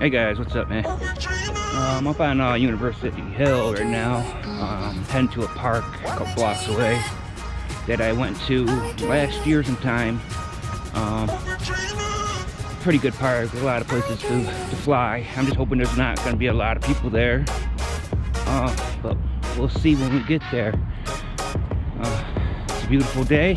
Hey guys, what's up, man? I'm up on University Hill right now. Heading to a park a couple blocks away that I went to last year sometime. Pretty good park, a lot of places to fly. I'm just hoping there's not going to be a lot of people there, but we'll see when we get there. It's a beautiful day.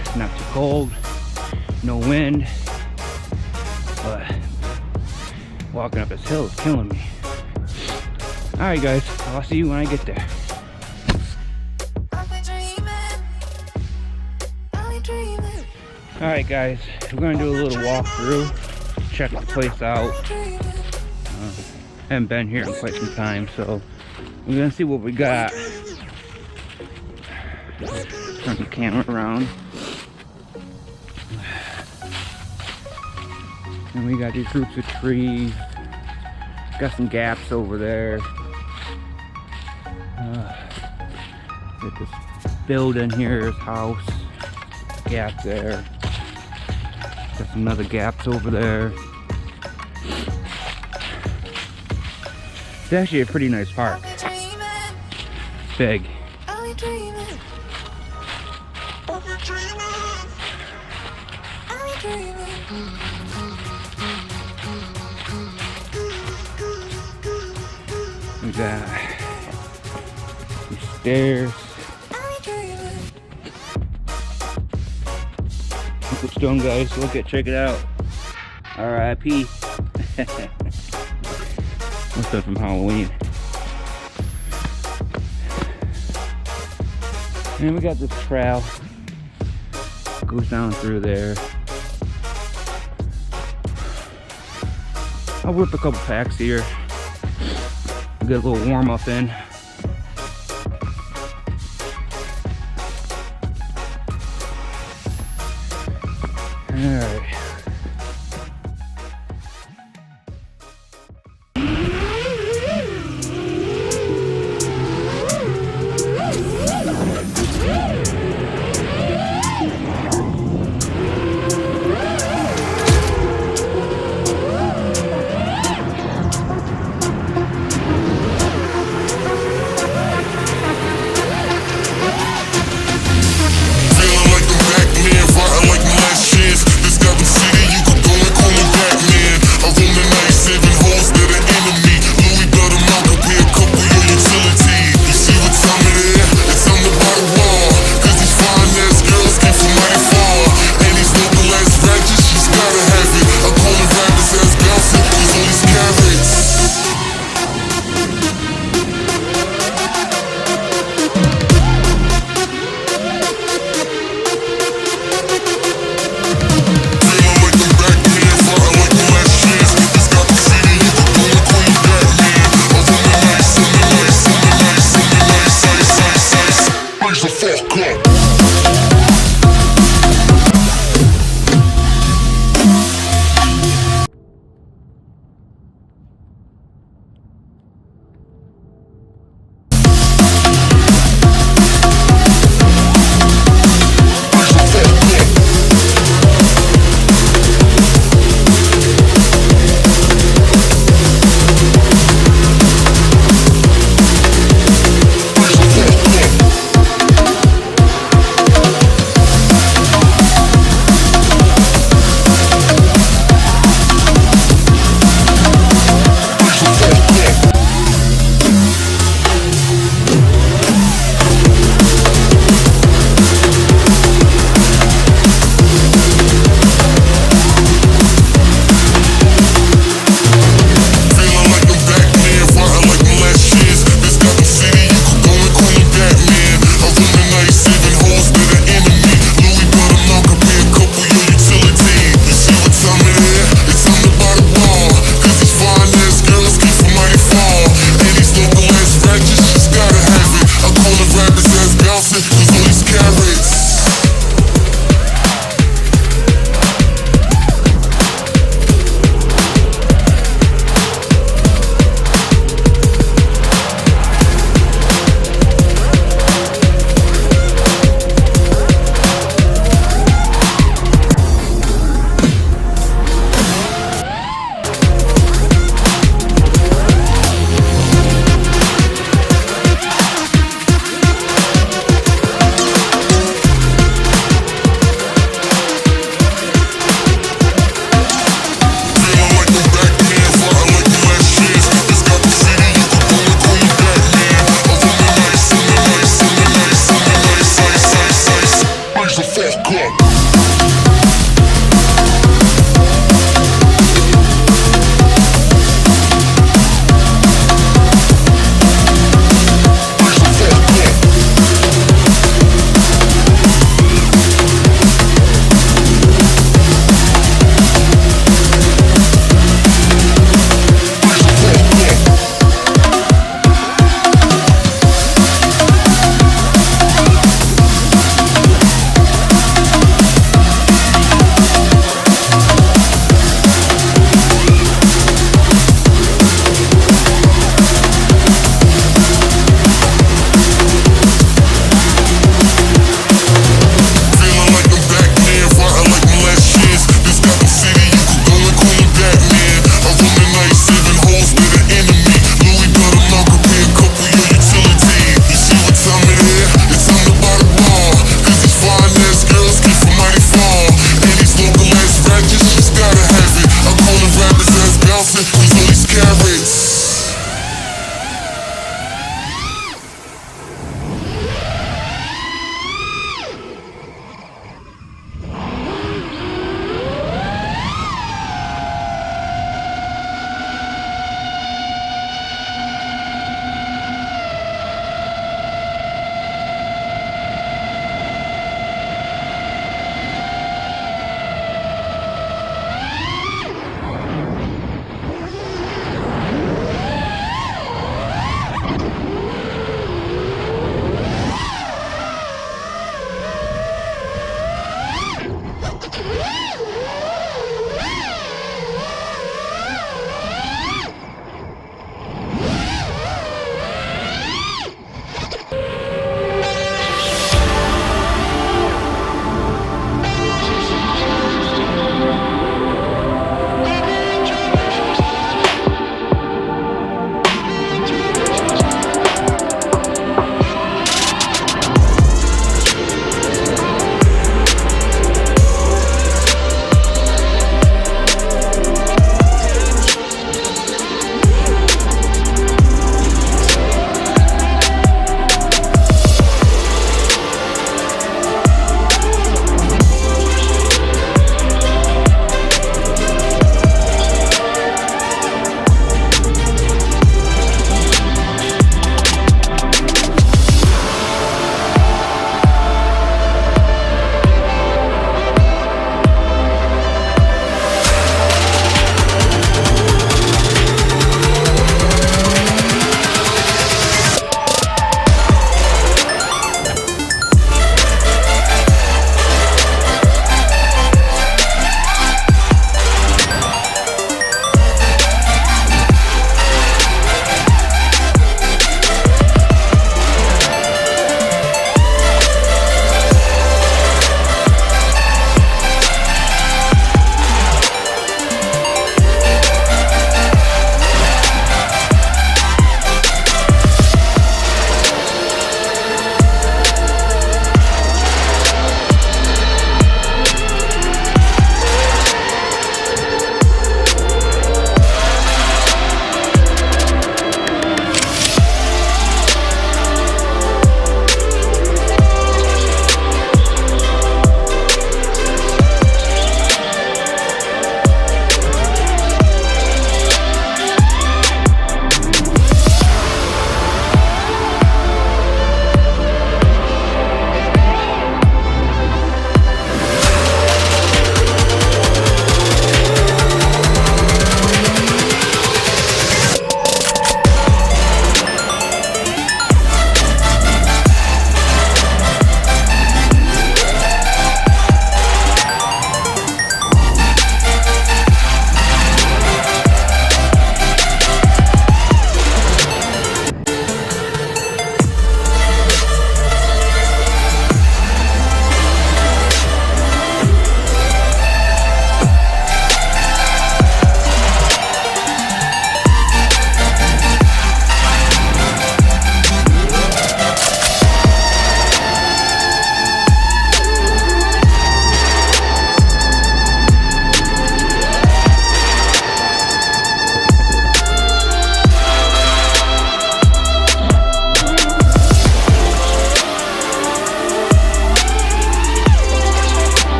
It's not too cold, no wind, but walking up this hill is killing me. Alright guys, I'll see you when I get there. Alright guys, we're going to do a little walkthrough, check the place out. Haven't been here in quite some time, so we're going to see what we got. Turn the camera around. And we got these groups of trees. Got some gaps over there. Got this building here, this house. Gap there. Got some other gaps over there. It's actually a pretty nice park. Big. We got these stairs. Look what's done, guys. Look at, check it out. R.I.P. What's up from Halloween? And we got this trail. Goes down through there. I'll whip a couple packs here. Get a little warm up in. Alright. Fuck up.